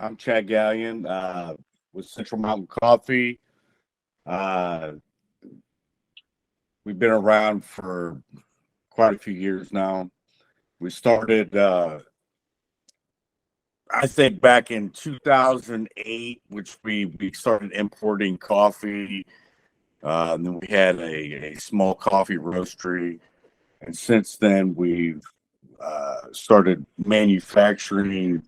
I'm Chad Galyean with Central Mountain Coffee. Uh, we've been around for quite a few years now. We started, I think, back in 2008, which we started importing coffee. And then we had a small coffee roastery. And since then, we've started manufacturing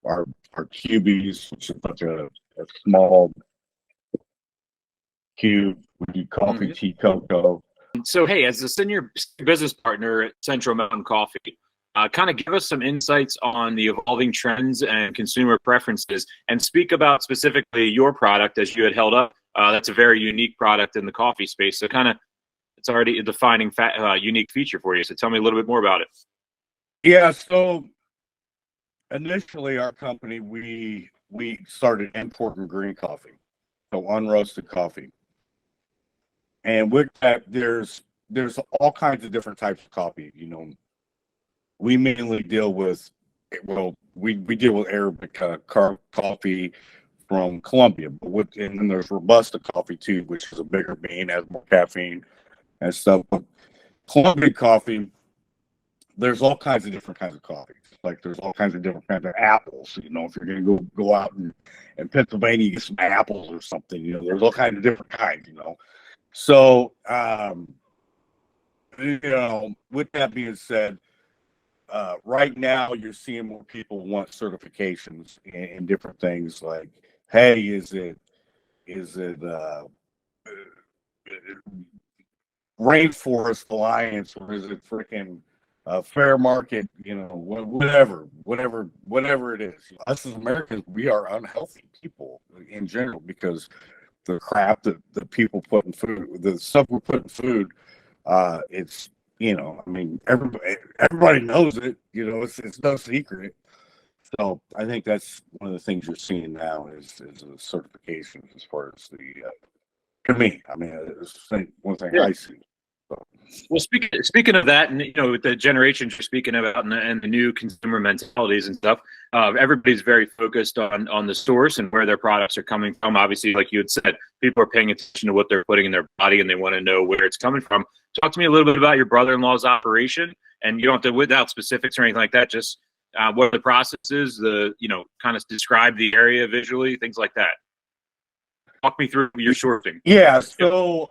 our cubies, which is like a small cube. We do coffee, tea, cocoa. So, hey, as a senior business partner at Central Mountain Coffee, kind of give us some insights on the evolving trends and consumer preferences, and speak about specifically your product as you had held up. That's a very unique product in the coffee space. So, kind of, it's already a defining unique feature for you. So, tell me a little bit more about it. Yeah. So, initially, our company we started importing green coffee, so unroasted coffee. And with that, there's all kinds of different types of coffee. We mainly deal with, we deal with Arabic coffee from Colombia, and then there's Robusta coffee too, which is a bigger bean, has more caffeine and stuff. But Colombian coffee, there's all kinds of different kinds of coffee. Like there's all kinds of different kinds of apples. If you're gonna go out in Pennsylvania, get some apples or something. There's all kinds of different kinds. So, with that being said, right now you're seeing more people want certifications in different things. Like, hey, is it Rainforest Alliance, or is it freaking fair market? Whatever it is. Us as Americans, we are unhealthy people in general because the crap that people put in food, the stuff we put in food, it's everybody knows it. It's no secret. So I think that's one of the things you're seeing now is a certification as far as to me. I mean, it's one thing I see. So. Well, speaking of that, and with the generations you're speaking about, and the new consumer mentalities and stuff, everybody's very focused on the source and where their products are coming from. Obviously, like you had said, people are paying attention to what they're putting in their body, and they want to know where it's coming from. Talk to me a little bit about your brother-in-law's operation, and you don't have to without specifics or anything like that. Just what are the processes? Kind of describe the area visually, things like that. Walk me through your sourcing. Yeah. So.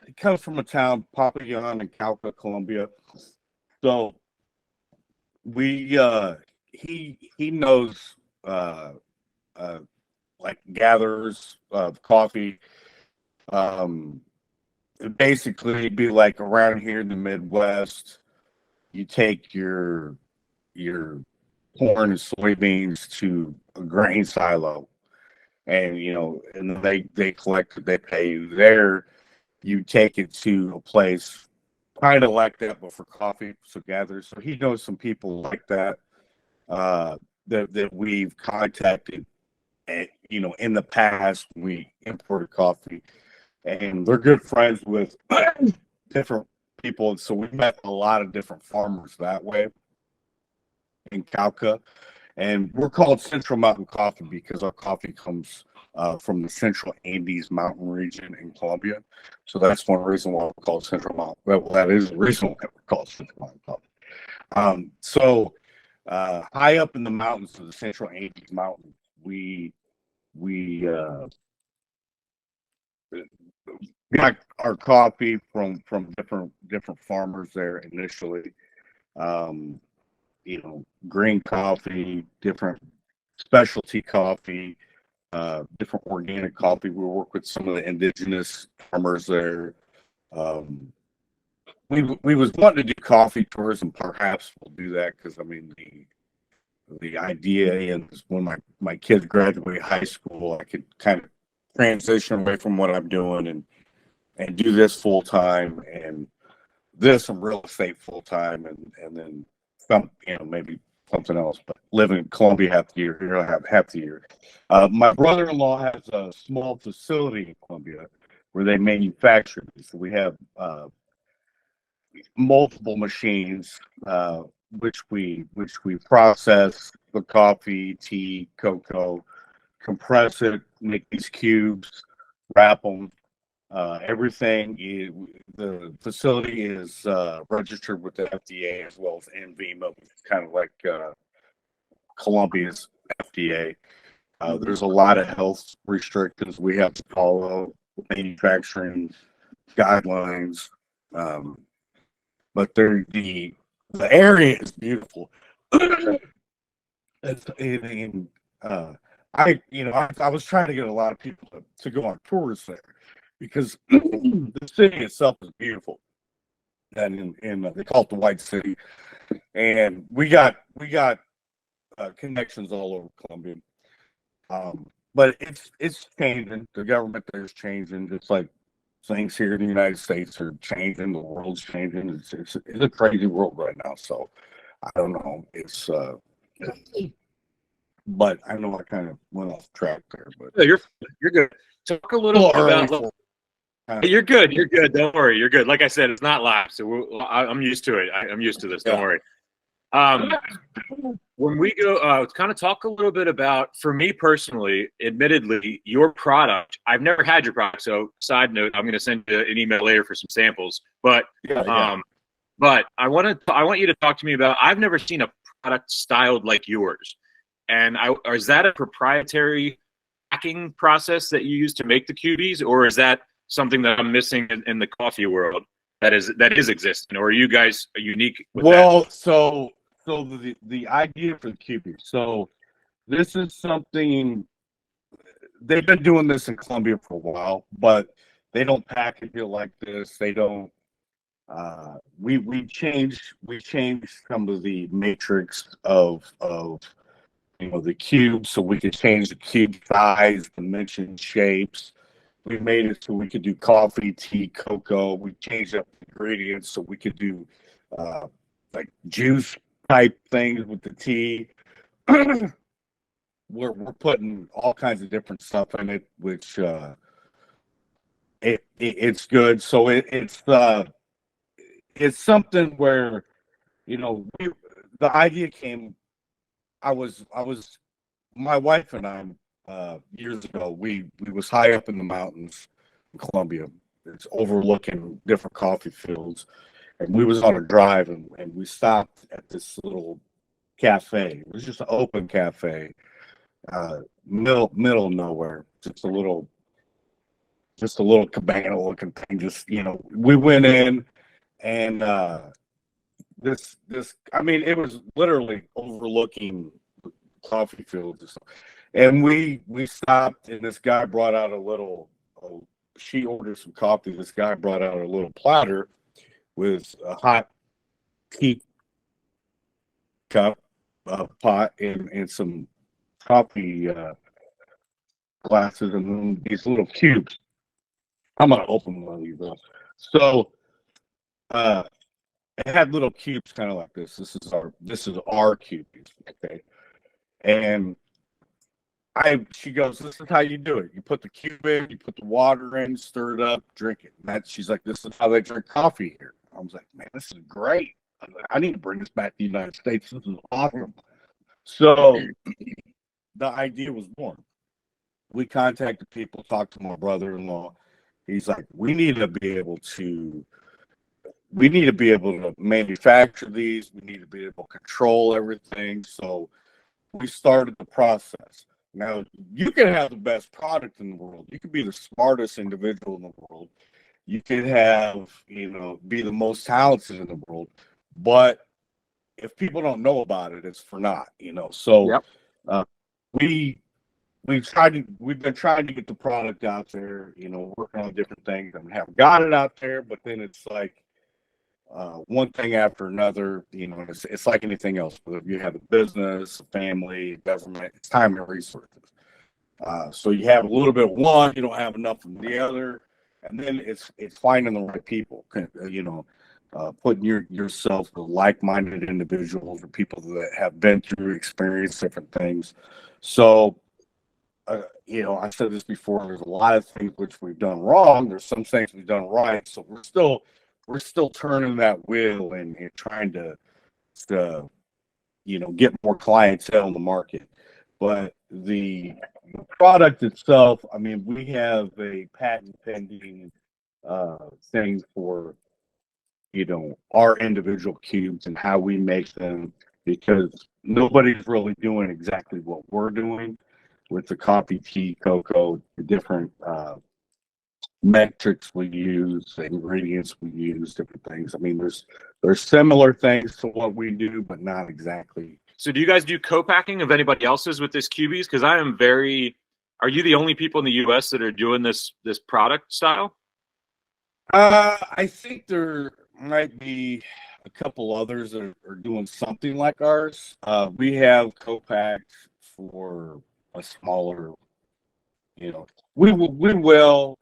It comes from a town, Popayán in Cauca, Colombia. So he knows like gatherers of coffee. Basically it'd be like around here in the Midwest, you take your corn and soybeans to a grain silo, and and then they collect it, they pay you there. You take it to a place kind of like that, but for coffee, so gatherers. So he knows some people like that that we've contacted, in the past. We imported coffee, and they're good friends with different people. So we met a lot of different farmers that way in Cauca, and we're called Central Mountain Coffee because our coffee comes from the Central Andes mountain region in Colombia. So that's one reason why we're called Central Mountain. Well, that is the reason why we're called Central Mountain Coffee. So high up in the mountains of the Central Andes mountains, we got our coffee from different farmers there initially. Green coffee, different specialty coffee, different organic coffee. We work with some of the indigenous farmers there. We was wanting to do coffee tourism. Perhaps we'll do that because the idea is when my kids graduate high school, I could kind of transition away from what I'm doing and do this full time, and some real estate full time, and then some maybe something else, but live in Colombia half the year. Here I have half the year. My brother-in-law has a small facility in Colombia where they manufacture these. So we have multiple machines which we process the coffee, tea, cocoa, compress it, make these cubes, wrap them. Everything, the facility is registered with the FDA as well as NVMA, which is kind of like Colombia's FDA. There's a lot of health restrictions we have to follow, manufacturing guidelines, but the area is beautiful. I was trying to get a lot of people to go on tours there because the city itself is beautiful, and they call it the White City, and we got connections all over Colombia. But it's changing. The government there is changing, just like things here in the United States are changing. The world's changing. It's a crazy world right now. So I don't know. But I know I kind of went off track there. But you're good. Talk a little about. You're good. You're good. Don't worry. You're good. Like I said, it's not live, so I'm used to it. I'm used to this. Don't worry. When we go, kind of talk a little bit about, for me personally, admittedly, your product. I've never had your product, so side note, I'm going to send you an email later for some samples. But but I want you to talk to me about. I've never seen a product styled like yours, and is that a proprietary packing process that you use to make the cubies, or is that something that I'm missing in the coffee world that is existing, or are you guys unique with that? So the idea for the cubies. So this is something they've been doing this in Colombia for a while, but they don't package it like this. They don't. We changed some of the matrix of the cube, so we could change the cube size, dimension, shapes. We made it so we could do coffee, tea, cocoa. We changed up the ingredients so we could do like juice type things with the tea. We're putting all kinds of different stuff in it, which it's good. So it's something where the idea came. My wife and I years ago, we was high up in the mountains in Colombia. It's overlooking different coffee fields, and we was on a drive, and we stopped at this little cafe. It was just an open cafe, middle of nowhere. Just a little cabana looking thing. We went in, and this it was literally overlooking coffee fields. And we stopped, and this guy brought out she ordered some coffee. This guy brought out a little platter with a hot tea cup, pot, and some coffee glasses, and then these little cubes. I'm going to open one of these up. So it had little cubes kind of like this. This is our cube, okay? And she goes, this is how you do it. You put the cube in, you put the water in, stir it up, drink it. She's like, this is how they drink coffee here. I was like, man, this is great. I need to bring this back to the United States. This is awesome. So the idea was born. We contacted people, talked to my brother-in-law. He's like, we need to be able to manufacture these. We need to be able to control everything. So we started the process. Now, you can have the best product in the world. You could be the smartest individual in the world. You could have, be the most talented in the world. But if people don't know about it, it's for naught, So Yep. We've been trying to get the product out there, working on different things. I haven't got it out there, but then it's like one thing after another, it's like anything else. Whether you have a business, a family, government, it's time and resources. So you have a little bit of one, you don't have enough of the other, and then it's finding the right people. Putting yourself with like-minded individuals or people that have been through, experienced different things. So, I said this before. There's a lot of things which we've done wrong. There's some things we've done right. So we're still turning that wheel and trying to get more clientele in the market. But the product itself, I mean, we have a patent pending thing for, our individual cubes and how we make them, because nobody's really doing exactly what we're doing with the coffee, tea, cocoa, the different metrics we use, the ingredients we use, different things. I mean, there's similar things to what we do, but not exactly. So do you guys do co-packing of anybody else's with this cubies? Because are you the only people in the US that are doing this product style? I think there might be a couple others that are doing something like ours. We have co-packs for a smaller, we will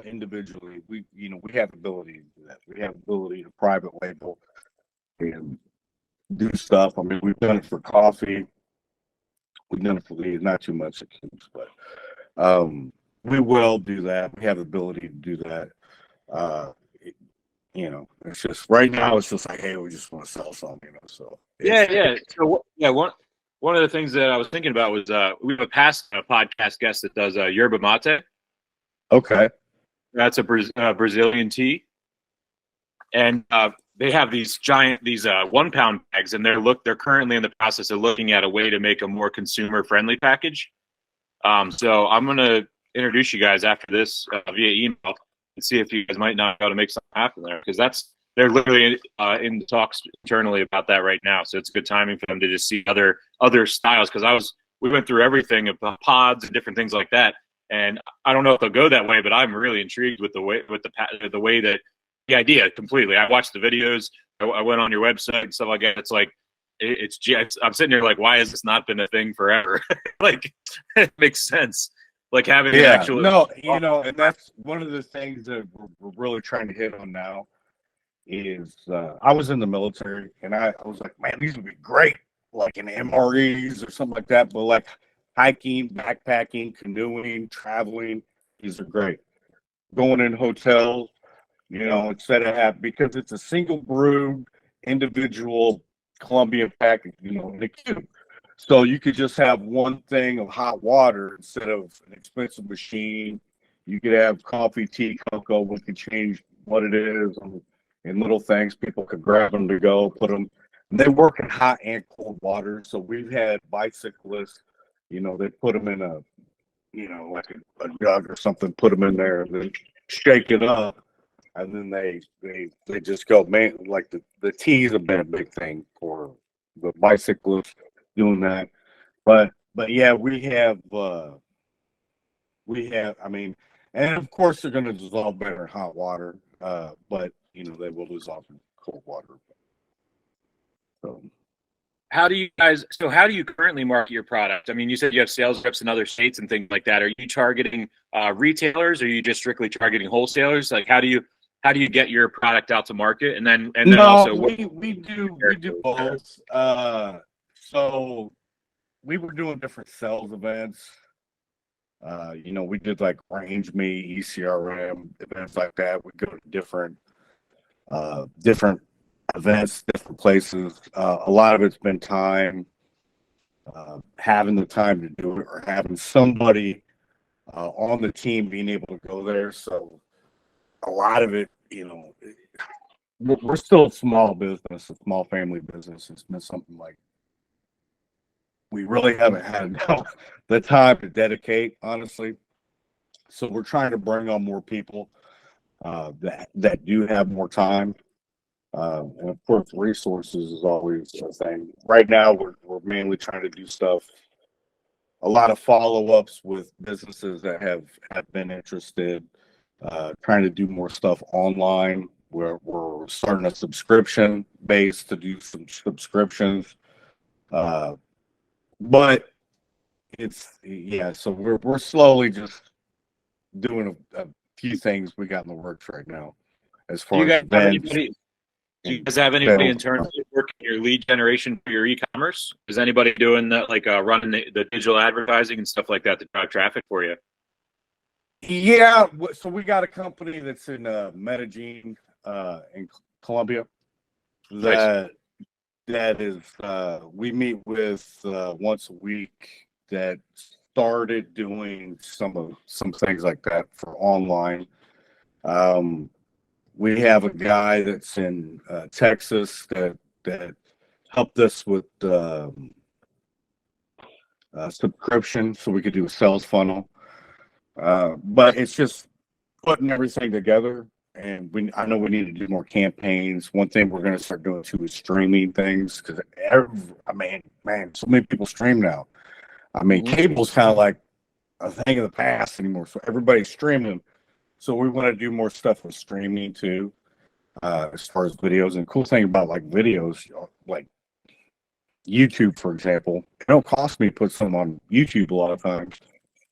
individually. We have ability to do that. We have ability to private label and do stuff. I mean, we've done it for coffee. We've done it for leaves, not too much at cubes, but we will do that. We have the ability to do that. It's just right now. It's just like, hey, we just want to sell something, So yeah. So one of the things that I was thinking about was we have a past podcast guest that does yerba mate. Okay, that's a Brazilian tea, and they have these 1 pound bags, and they're currently in the process of looking at a way to make a more consumer friendly package. So I'm gonna introduce you guys after this via email and see if you guys might not be able to make something happen there, because they're literally in the talks internally about that right now. So it's good timing for them to just see other styles, because we went through everything of pods and different things like that, and I don't know if they'll go that way, but I'm really intrigued with the way that the idea completely. I watched the videos. I went on your website and stuff like that. It's like I'm sitting here like, why has this not been a thing forever? Like, it makes sense. Like having an actual and that's one of the things that we're really trying to hit on now. Is I was in the military, and I was like, man, these would be great, like in MREs or something like that. But like hiking, backpacking, canoeing, traveling, these are great. Going in hotels, instead of because it's a single brewed individual Colombian package, in a cube. So you could just have one thing of hot water instead of an expensive machine. You could have coffee, tea, cocoa. We could change what it is and little things. People could grab them to go, put them. And they work in hot and cold water. So we've had bicyclists, they put them in a, like a jug or something, put them in there, and then shake it up. And then they just go, man, like the teas have been a big thing for the bicyclists doing that. But yeah, we have, I mean, and of course they're going to dissolve better in hot water, but they will dissolve in cold water. So how do you currently market your product? I mean, you said you have sales reps in other states and things like that. Are you targeting retailers, or are you just strictly targeting wholesalers? Like, how do you get your product out to market? And then also we do both. So we were doing different sales events. We did like Range Me, ECRM, events like that. We go to different events, different places. A lot of it's been time, having the time to do it, or having somebody on the team being able to go there. So a lot of it, we're still a small business, a small family business. It's been something like we really haven't had the time to dedicate, honestly. So we're trying to bring on more people that do have more time. And of course, resources is always a thing. Right now, we're mainly trying to do stuff, a lot of follow-ups with businesses that have been interested, trying to do more stuff online. We're starting a subscription base to do some subscriptions. But so we're slowly just doing a few things we got in the works right now. As far as do you guys have anybody internally working your lead generation for your e-commerce? Is anybody doing that, like running the digital advertising and stuff like that to drive traffic for you? Yeah, so we got a company that's in Medellin, in Colombia, that that is we meet with once a week that started doing some things like that for online. We have a guy that's in Texas that helped us with subscription, so we could do a sales funnel. But it's just putting everything together. And I know we need to do more campaigns. One thing we're going to start doing too is streaming things, because man, so many people stream now. I mean, cable's kind of like a thing of the past anymore. So everybody's streaming. So we want to do more stuff with streaming too, as far as videos. And the cool thing about like videos, like YouTube, for example, it don't cost me to put some on YouTube a lot of times.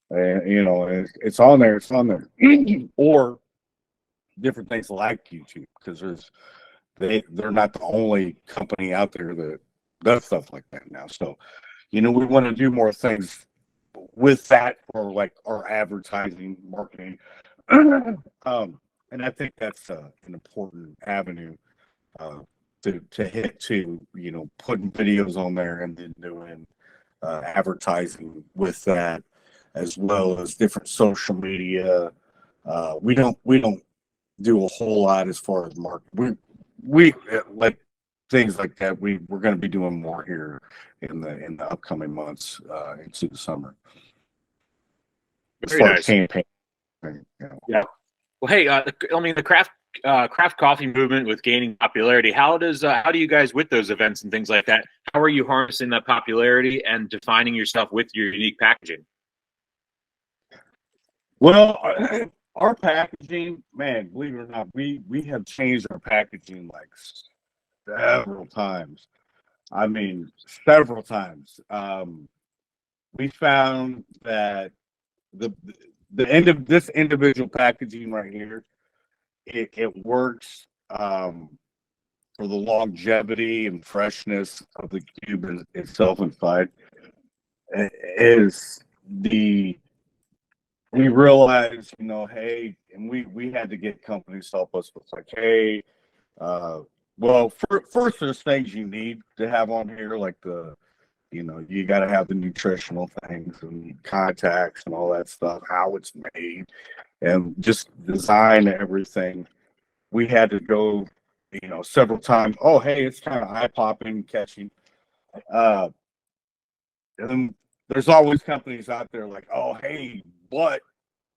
And you know, it's on there. It's on there. Or different things like YouTube, because they're not the only company out there that does stuff like that now. So, you know, we want to do more things with that, or like our advertising marketing. And I think that's an important avenue to hit too. You know, putting videos on there and then doing advertising with that, as well as different social media. We don't do a whole lot as far as market. We like things like that. We're going to be doing more here in the upcoming months into the summer. As Very far nice. as campaign, Yeah. Well, hey, I mean, the craft coffee movement with gaining popularity. How do you guys, with those events and things like that, how are you harnessing that popularity and defining yourself with your unique packaging? Well, our packaging, man, believe it or not, we have changed our packaging like several times. I mean, several times. We found that the end of this individual packaging right here, it works for the longevity and freshness of the cube itself inside. We realized, you know, hey, and we had to get companies to help us with, like, hey, well, first there's things you need to have on here, like you know, you got to have the nutritional things and contacts and all that stuff, how it's made, and just design everything. We had to go, you know, several times. Oh, hey, it's kind of eye-popping, catching. And then there's always companies out there like, oh, hey, but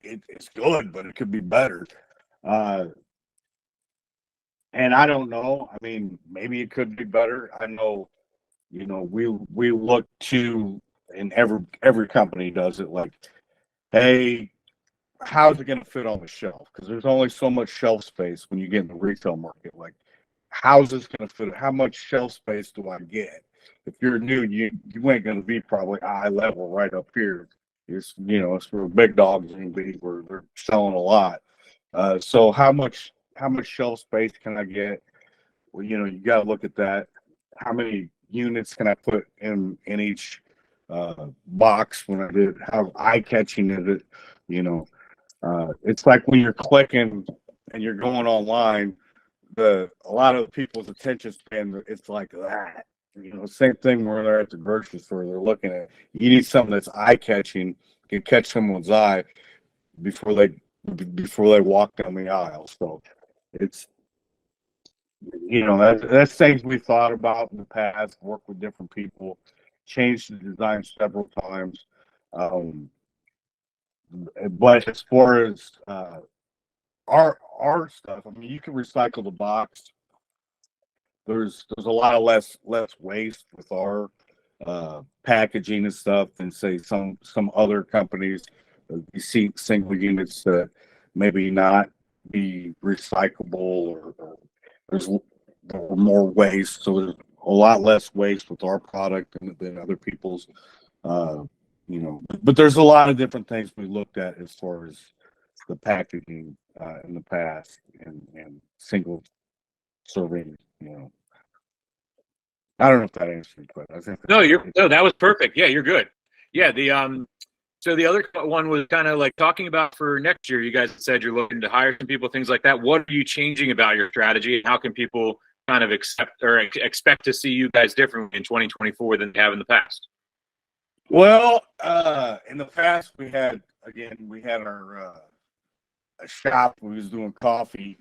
it's good, but it could be better. And I don't know. I mean, maybe it could be better. I know, you know, we look to, and every company does it, like, hey, how's it going to fit on the shelf? Because there's only so much shelf space when you get in the retail market. Like, how's this going to fit? How much shelf space do I get? If you're new, you ain't going to be probably eye level right up here. It's, you know, it's for big dogs and where they're selling a lot. So how much shelf space can I get? Well, you know, you got to look at that. How many units can I put in each box when I did? How eye catching is it? You know, it's like when you're clicking and you're going online, a lot of people's attention span, it's like that. You know, same thing when they're at the grocery store, they're looking at, you need something that's eye catching, can catch someone's eye before they walk down the aisle. So it's, you know, that's things we thought about in the past, worked with different people, changed the design several times. But as far as our stuff, I mean, you can recycle the box. There's a lot of less waste with our packaging and stuff than, say, some other companies. You see single units that maybe not be recyclable, or there's more waste. So there's a lot less waste with our product than other people's. You know, but there's a lot of different things we looked at as far as the packaging in the past, and single serving. You know, I don't know if that answered, but I think that was perfect. Yeah, you're good. Yeah, so the other one was kind of like talking about for next year. You guys said you're looking to hire some people, things like that. What are you changing about your strategy, and how can people kind of expect to see you guys differently in 2024 than they have in the past? Well, in the past we had our a shop. We was doing coffee,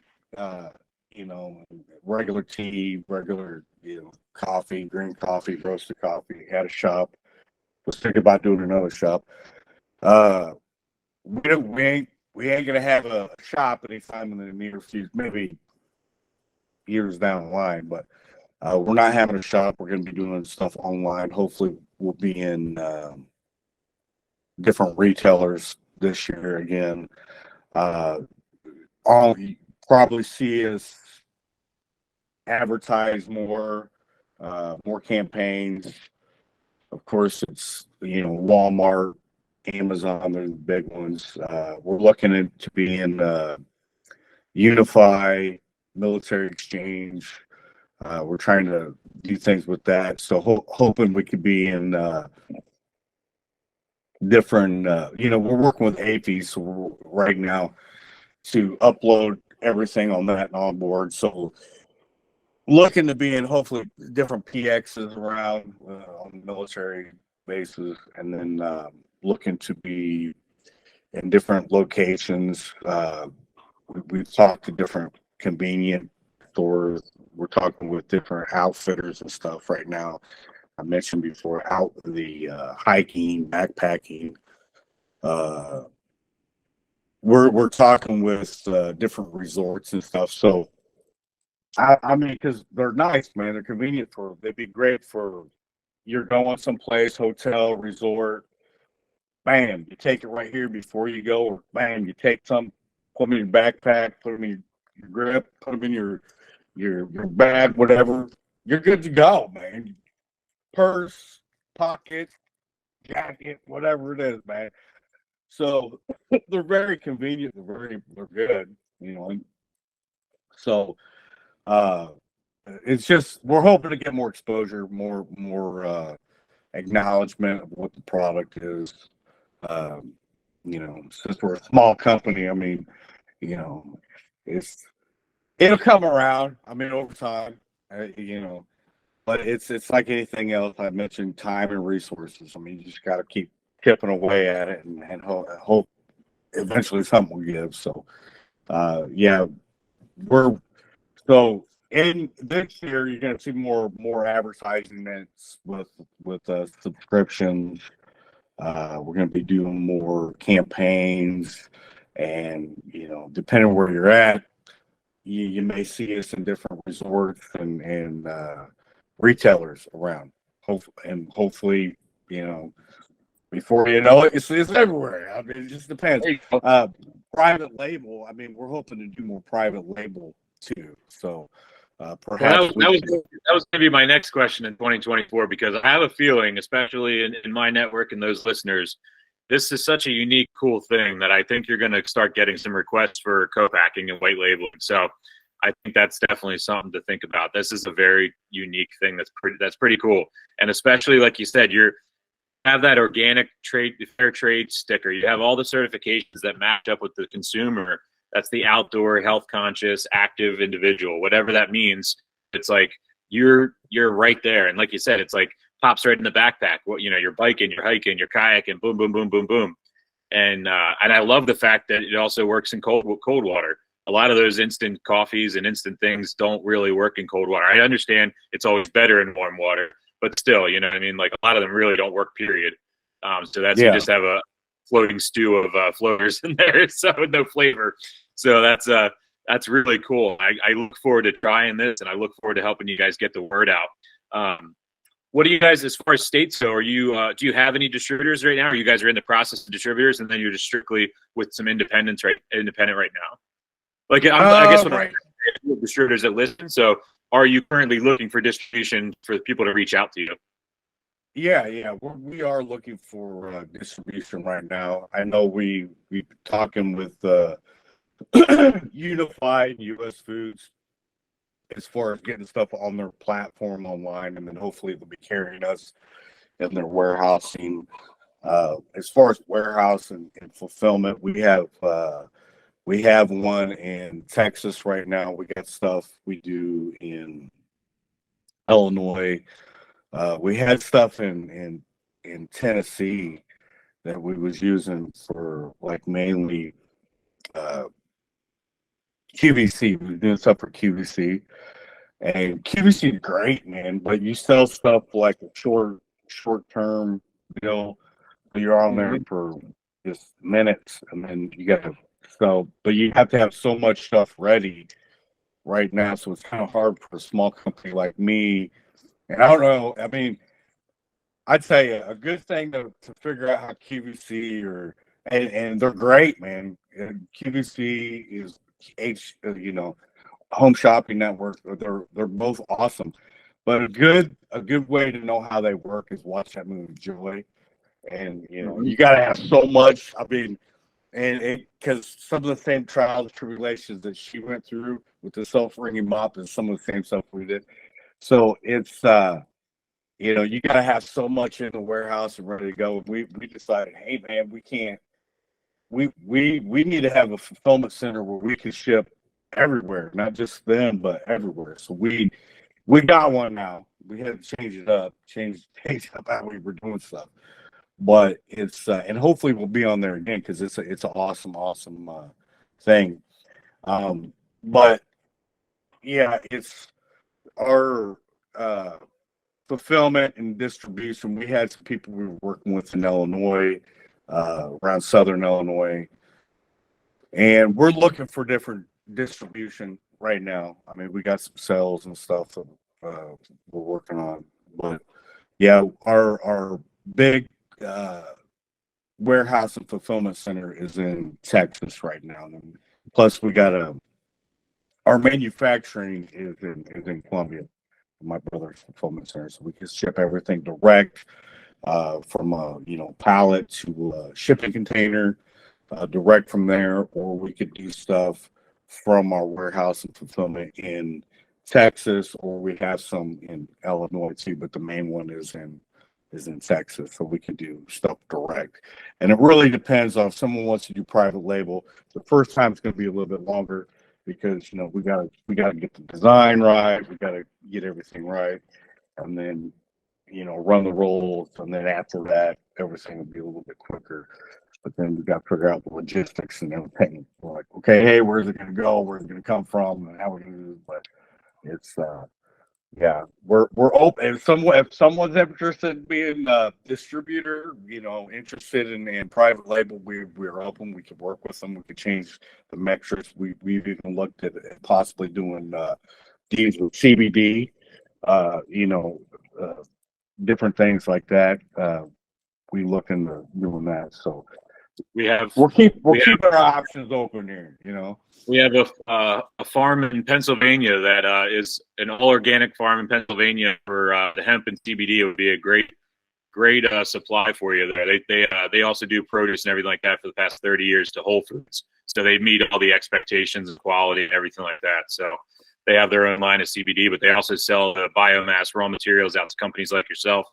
regular tea, regular coffee, green coffee, roasted coffee. Had a shop. Was thinking about doing another shop. We ain't gonna have a shop anytime in the near future. Maybe years down the line, but we're not having a shop. We're going to be doing stuff online. Hopefully, we'll be in different retailers this year again. You probably see us advertise more campaigns. Of course, it's Walmart, Amazon, they're the big ones. We're looking to be in Unify, Military Exchange. We're trying to do things with that. So hoping we could be in different, we're working with APs right now to upload everything on that and on board. So looking to be in hopefully different PXs around on military bases, and then looking to be in different locations. We've talked to different convenient stores. We're talking with different outfitters and stuff right now. I mentioned before out the hiking, backpacking. We're talking with different resorts and stuff. So I mean, because they're nice, man. They're convenient they'd be great for you're going someplace, hotel, resort. Bam, you take it right here before you go, or bam, you take some, put them in your backpack, put them in your grip, put them in your bag, whatever. You're good to go, man. Purse, pocket, jacket, whatever it is, man. So they're very convenient. They're good, So it's just we're hoping to get more exposure, more acknowledgement of what the product is. Since we're a small company, I mean, it'll come around. I mean, over time, but it's like anything else. I mentioned time and resources. I mean, you just got to keep chipping away at it and hope eventually something will give. So, in this year, you're going to see more advertisements with subscriptions. We're going to be doing more campaigns, and depending on where you're at, you may see us in different resorts and retailers around. Hopefully, before you know it, it's everywhere. I mean, it just depends. Private label. I mean, we're hoping to do more private label too. So perhaps that was going to be my next question in 2024, because I have a feeling, especially in my network and those listeners, this is such a unique, cool thing that I think you're going to start getting some requests for co-packing and white labeling. So I think that's definitely something to think about. This is a very unique thing that's pretty cool, and especially like you said, you have that organic trade, fair trade sticker. You have all the certifications that match up with the consumer. That's the outdoor, health conscious, active individual, whatever that means. It's like you're right there, and like you said, it's like pops right in the backpack. You're biking, you're hiking, you're kayaking, boom, boom, boom, boom, boom. And I love the fact that it also works in cold water. A lot of those instant coffees and instant things don't really work in cold water. I understand it's always better in warm water, but still, you know what I mean? Like a lot of them really don't work, period. So you just have a floating stew of floaters in there, so no flavor. So that's really cool. I look forward to trying this, and I look forward to helping you guys get the word out. What do you guys, as far as states go, are you do you have any distributors right now? Or you guys are in the process of distributors, and then you're just strictly with some independent right now? Like I guess when distributors that listen. So are you currently looking for distribution for people to reach out to you? Yeah, we are looking for distribution right now. I know we're talking with Unified US Foods as far as getting stuff on their platform online, and then hopefully they'll be carrying us in their warehousing. As far as warehouse and fulfillment, we have one in Texas right now. We got stuff we do in Illinois. We had stuff in Tennessee that we was using for like mainly QVC. We were doing stuff for QVC, and QVC is great, man. But you sell stuff like a short term deal. You're on there for just minutes, and then you got to sell. But you have to have so much stuff ready right now, so it's kind of hard for a small company like me. And I don't know. I mean, I'd say a good thing to figure out how QVC and they're great, man. And QVC is Home Shopping Network. They're both awesome, but a good way to know how they work is watch that movie Joy, and you got to have so much. I mean, and because some of the same trials and tribulations that she went through with the self-ringing mop is some of the same stuff we did. So it's you got to have so much in the warehouse and ready to go. We decided, hey man, we can't. We need to have a fulfillment center where we can ship everywhere, not just them, but everywhere. So we got one now. We had to change up how we were doing stuff. But it's and hopefully we'll be on there again because it's an awesome thing. But yeah, it's our fulfillment and distribution. We had some people we were working with in Illinois, around Southern Illinois, and we're looking for different distribution right now. I mean, we got some sales and stuff that we're working on, but yeah, our big warehouse and fulfillment center is in Texas right now. And plus, we got our manufacturing is in Colombia, my brother's fulfillment center, so we can ship everything direct from a pallet to a shipping container, direct from there, or we could do stuff from our warehouse and fulfillment in Texas, or we have some in Illinois too, but the main one is in Texas, so we can do stuff direct. And it really depends on if someone wants to do private label. The first time it's going to be a little bit longer because we got to get the design right, we got to get everything right, and then run the rolls, and then after that everything will be a little bit quicker. But then we got to figure out the logistics and everything. We're like, okay, hey, where's it going to go? Where's it going to come from? And how we're going to do it. But it's yeah, we're open. If someone's interested in being a distributor, interested in private label, we're open. We could work with them. We could change the metrics. We've even looked at possibly doing deals with CBD, different things like that. We look into doing that. So we'll keep our options open here. We have a farm in Pennsylvania that is an all-organic farm in Pennsylvania for the hemp and CBD. It would be a great supply for you there. They also do produce and everything like that for the past 30 years to Whole Foods. So they meet all the expectations of quality and everything like that. So they have their own line of CBD, but they also sell the biomass raw materials out to companies like yourself,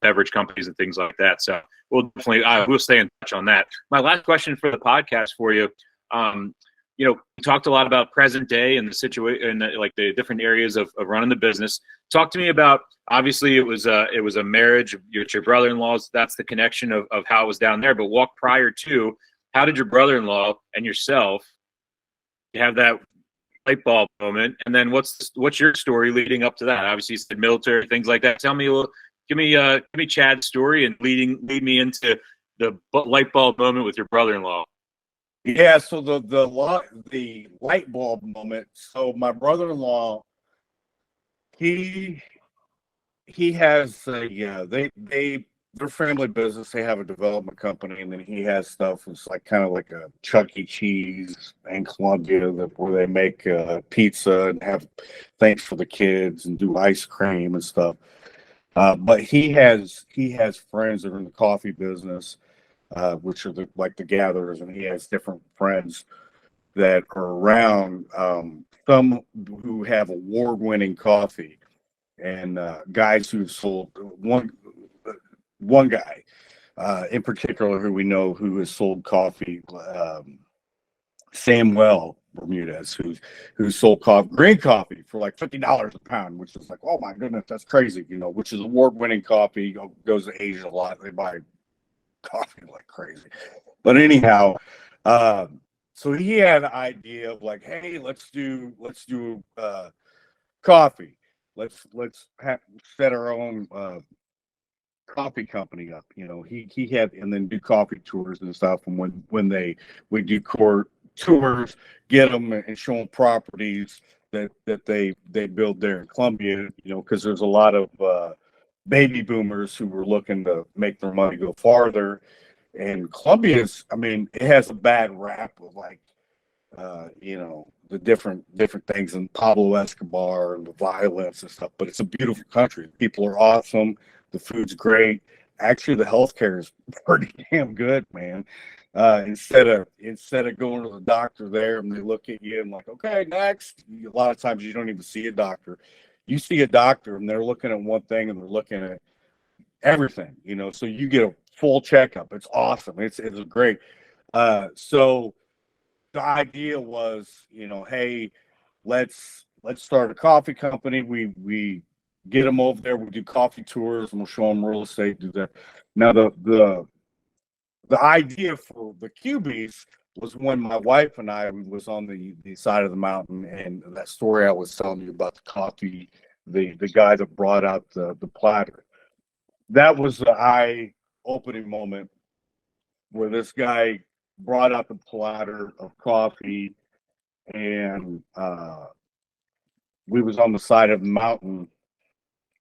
beverage companies and things like that. So we'll stay in touch on that. My last question for the podcast for you. We talked a lot about present day and the situation, and like the different areas of running the business. Talk to me about, obviously it was a marriage with your brother-in-law's. That's the connection of how it was down there. But walk prior to, how did your brother-in-law and yourself have that light bulb moment? And then what's your story leading up to that? Obviously you said military, things like that. Tell me a little, give me Chad's story and lead me into the light bulb moment with your brother-in-law. Yeah, so the light bulb moment. So my brother-in-law, he has their family business. They have a development company, and then he has stuff. It's like kind of like a Chuck E. Cheese in Colombia, where they make pizza and have things for the kids and do ice cream and stuff. But he has friends that are in the coffee business, which are the gatherers, and he has different friends that are around, some who have award-winning coffee, and guys who've sold one guy in particular who we know who has sold coffee, Samuel, Bermudez, who sold green coffee for like $50 a pound, which is like, oh my goodness, that's crazy, you know, which is award-winning coffee. Goes to Asia a lot. They buy coffee like crazy. But anyhow, so he had an idea of like, hey, let's do coffee. Let's set our own coffee company up. You know, he had, and then do coffee tours and stuff. And when we do tours, get them and show them properties that they build there in Colombia. You know, because there's a lot of baby boomers who were looking to make their money go farther. And Colombia's, I mean, it has a bad rap of like, you know, the different things, and Pablo Escobar and the violence and stuff. But it's a beautiful country. People are awesome. The food's great. Actually, the healthcare is pretty damn good, man. Instead of going to the doctor there and they look at you and like, okay, next. A lot of times you don't even see a doctor. You see a doctor and they're looking at one thing and they're looking at everything, you know. So you get a full checkup. It's awesome. It's great. So the idea was, you know, hey, let's start a coffee company. We get them over there. We do coffee tours and we'll show them real estate. Do that. Now the idea for the QBs was when my wife and I was on the side of the mountain, and that story I was telling you about the coffee, the guy that brought out the platter. That was the eye-opening moment where this guy brought out the platter of coffee, and we was on the side of the mountain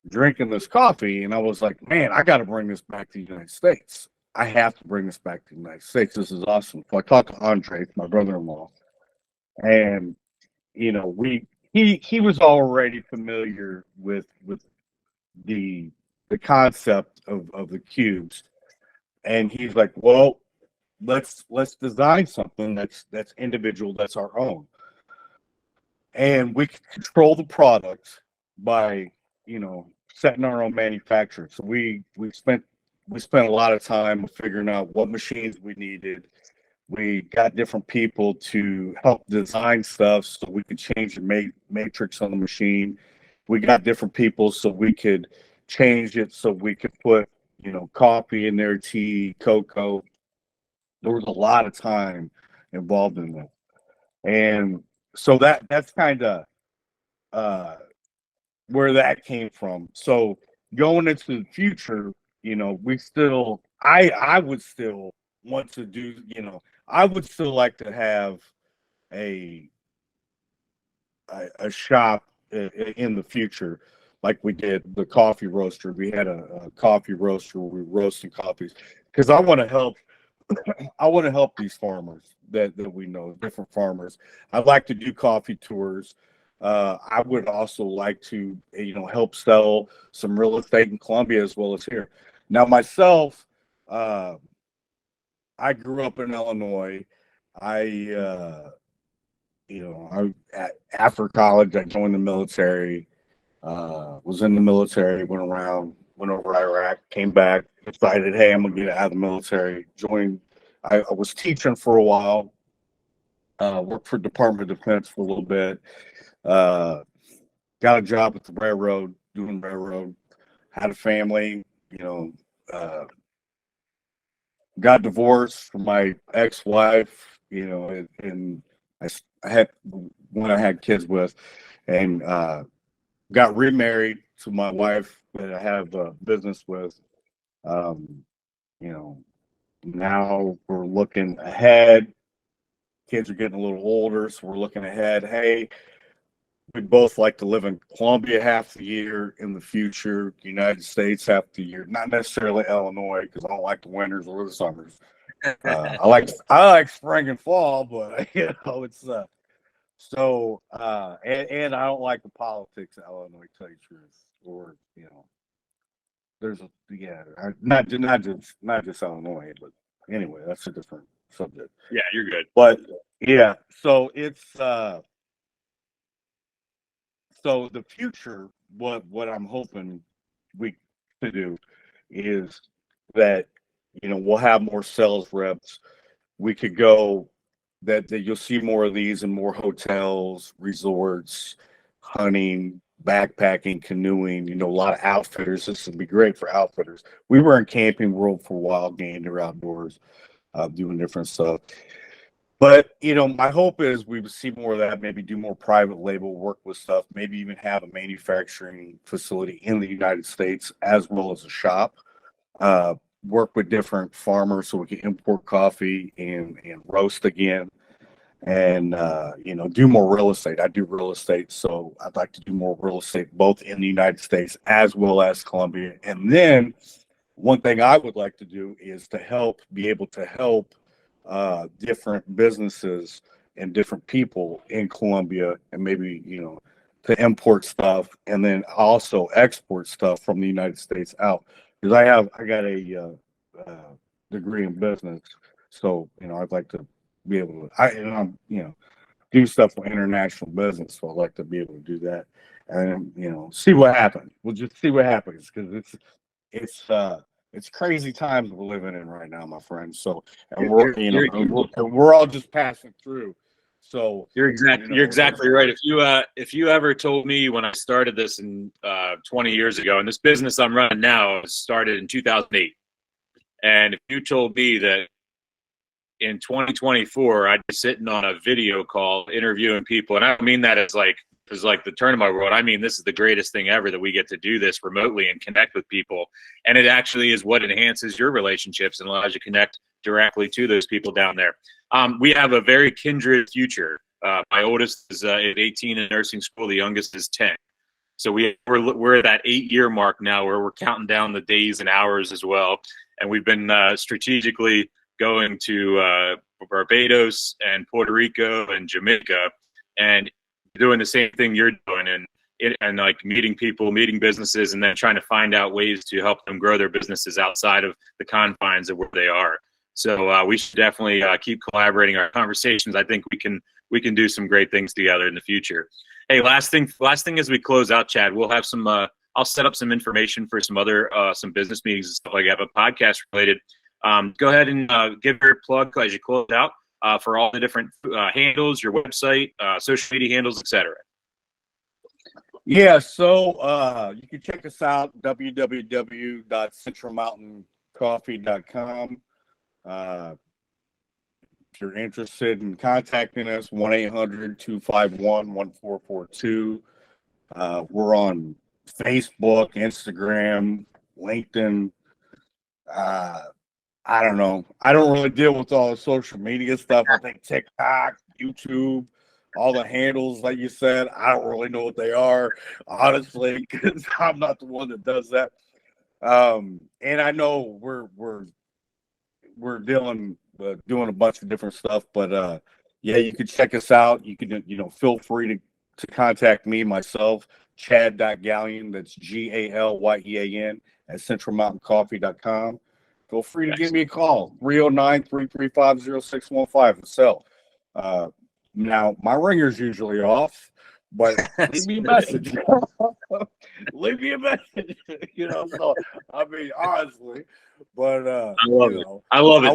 drinking this coffee, and I was like, man, I got to bring this back to the United States. I have to bring this back to the United States. This is awesome. So I talked to Andre, my brother-in-law, and you know, he was already familiar with the concept of the cubes, and he's like, well, let's design something that's individual, that's our own, and we can control the product by, you know, setting our own manufacturing. So we spent a lot of time figuring out what machines we needed. We got different people to help design stuff so we could change the matrix on the machine. We got different people so we could change it, so we could put, you know, coffee in there, tea, cocoa. There was a lot of time involved in that. And so that's kind of where that came from. So going into the future, you know, I would still want to do, you know, I would still like to have a shop in the future, like we did the coffee roaster. We had a coffee roaster where we were roasting coffees, because I want to help. I want to help these farmers that we know, different farmers. I'd like to do coffee tours. I would also like to, you know, help sell some real estate in Colombia as well as here. Now, myself, I grew up in Illinois. After college, I joined the military. Was in the military, went over Iraq, came back, decided, hey, I'm gonna get out of the military. I was teaching for a while. Worked for Department of Defense for a little bit. Got a job at the railroad, doing railroad. Had a family, you know. Got divorced from my ex-wife, you know, and I had one I had kids with, and got remarried to my wife that I have a business with. You know, now we're looking ahead. Kids are getting a little older, so we're looking ahead. Hey, we both like to live in Colombia half the year, in the future, United States half the year. Not necessarily Illinois, because I don't like the winters or the summers. I like spring and fall, but you know, it's so and I don't like the politics of Illinois, to tell you the truth. Or, you know, not just Illinois, but anyway, that's a different subject. Yeah, you're good. But yeah, so it's so the future, what I'm hoping we to do is that, you know, we'll have more sales reps. We could go that you'll see more of these in more hotels, resorts, hunting, backpacking, canoeing, a lot of outfitters. This would be great for outfitters. We were in Camping World for a while, gander outdoors, doing different stuff. But, my hope is we would see more of that, maybe do more private label work with stuff, maybe even have a manufacturing facility in the United States as well as a shop. Work with different farmers so we can import coffee and roast again, and do more real estate. I do real estate, so I'd like to do more real estate both in the United States as well as Colombia. And then one thing I would like to do is to be able to help different businesses and different people in Colombia, and maybe to import stuff and then also export stuff from the United States out. Because I got a degree in business, so I'd like to be able to do stuff for international business. So I'd like to be able to do that, and see what happens. We'll just see what happens, because it's crazy times we're living in right now, my friend. So and we're all just passing through. So you're exactly right. If you ever told me when I started this in 20 years ago, and this business I'm running now started in 2008, and if you told me that in 2024 I'd be sitting on a video call interviewing people, and I don't mean that as like the turn of my world. I mean, this is the greatest thing ever, that we get to do this remotely and connect with people, and it actually is what enhances your relationships and allows you to connect directly to those people down there. We have a very kindred future. My oldest is at 18 in nursing school. The youngest is 10. So we're at that 8-year mark now, where we're counting down the days and hours as well. And we've been strategically going to Barbados and Puerto Rico and Jamaica, and doing the same thing you're doing, and like meeting people, meeting businesses, and then trying to find out ways to help them grow their businesses outside of the confines of where they are. So we should definitely keep collaborating our conversations. I think we can do some great things together in the future. Hey, last thing as we close out, Chad, we'll have some. I'll set up some information for some other some business meetings and stuff like that, but podcast related. Go ahead and give your plug as you close out for all the different handles, your website, social media handles, etc. Yeah, so you can check us out, www.centralmountaincoffee.com. If you're interested in contacting us, 1-800-251-1442. We're on Facebook, Instagram, LinkedIn. I don't know. I don't really deal with all the social media stuff. I think TikTok, YouTube, all the handles like you said, I don't really know what they are, honestly, because I'm not the one that does that. And I know we're doing a bunch of different stuff, but yeah, you can check us out. You can feel free to contact me myself, Chad Galyean. That's Galyean at centralmountaincoffee.com. Feel free to give me a call, 309-335-0615 to sell. Now, my ringer's usually off, but leave me a message. Leave me a message, so, I mean, honestly, but I love it. I love it.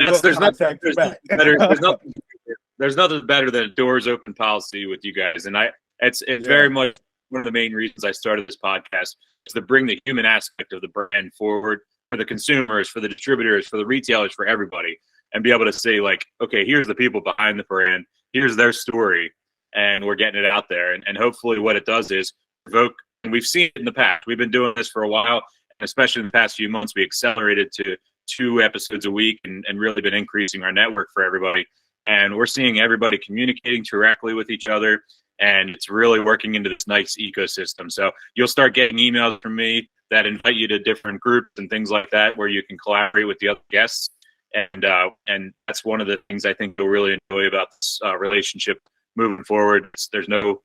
There's nothing better than a doors open policy with you guys. And it's very much one of the main reasons I started this podcast, is to bring the human aspect of the brand forward for the consumers, for the distributors, for the retailers, for everybody, and be able to say, like, okay, here's the people behind the brand, here's their story, and we're getting it out there. And hopefully what it does is provoke, and we've seen it in the past. We've been doing this for a while, and especially in the past few months, we accelerated to 2 episodes a week and really been increasing our network for everybody. And we're seeing everybody communicating directly with each other, and it's really working into this nice ecosystem. So you'll start getting emails from me that invite you to different groups and things like that, where you can collaborate with the other guests. And that's one of the things I think you'll really enjoy about this relationship moving forward. There's no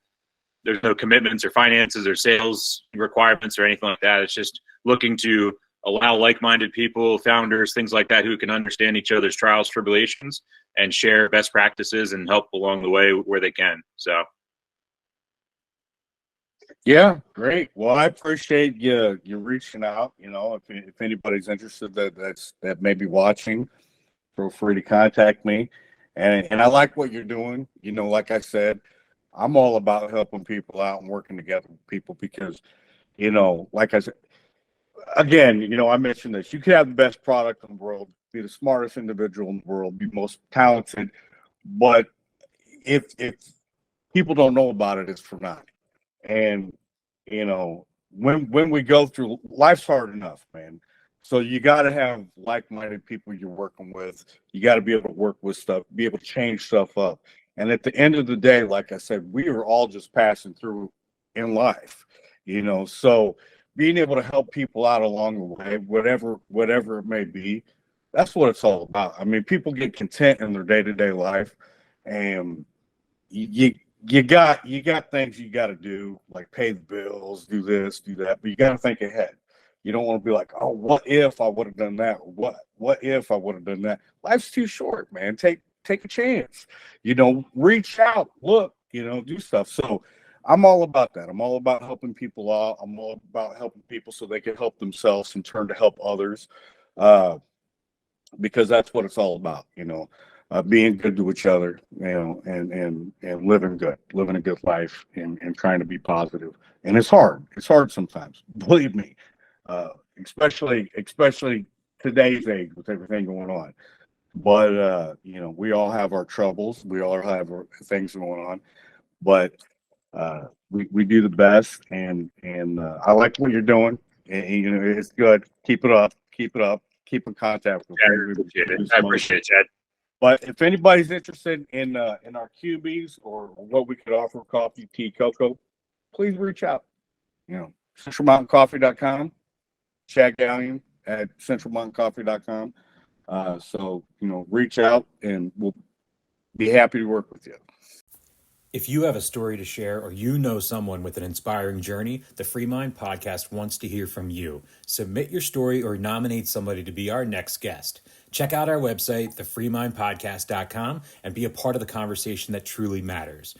commitments or finances or sales requirements or anything like that. It's just looking to allow like-minded people, founders, things like that, who can understand each other's trials, tribulations, and share best practices and help along the way where they can. So. Yeah, great. Well, I appreciate you reaching out. If anybody's interested that may be watching, feel free to contact me. And I like what you're doing. You know, like I said, I'm all about helping people out and working together with people because, you know, like I said, again, you know, I mentioned this. You could have the best product in the world, be the smartest individual in the world, be most talented, but if people don't know about it, it's for naught. And you know, when we go through life's hard enough, man. So you got to have like-minded people you're working with. You got to be able to work with stuff, be able to change stuff up. And at the end of the day, like I said, we are all just passing through in life, you know. So being able to help people out along the way, whatever it may be, that's what it's all about. I mean, people get content in their day-to-day life, and you you got things you got to do, like pay the bills, do this, do that, but you got to think ahead. You don't want to be like, oh, what if I would have done that? Or what if I would have done that? Life's too short, man. Take a chance. You know, reach out, look, you know, do stuff. So I'm all about that. I'm all about helping people out. I'm all about helping people so they can help themselves in turn to help others. Uh, because that's what it's all about, you know, being good to each other, you know, and living a good life, and trying to be positive. And it's hard. It's hard sometimes. Believe me, especially today's age with everything going on. But you know, we all have our troubles. We all have our things going on. But we do the best, and I like what you're doing. And, you know, it's good. Keep it up. Keep it up. Keep in contact with I appreciate it. I appreciate it, Chad. But if anybody's interested in our QBs or what we could offer, coffee, tea, cocoa, please reach out. You know, centralmountaincoffee.com, Chad Galyean at centralmountaincoffee.com. So, you know, reach out and we'll be happy to work with you. If you have a story to share or you know someone with an inspiring journey, the FreeMind Podcast wants to hear from you. Submit your story or nominate somebody to be our next guest. Check out our website, thefreemindpodcast.com, and be a part of the conversation that truly matters.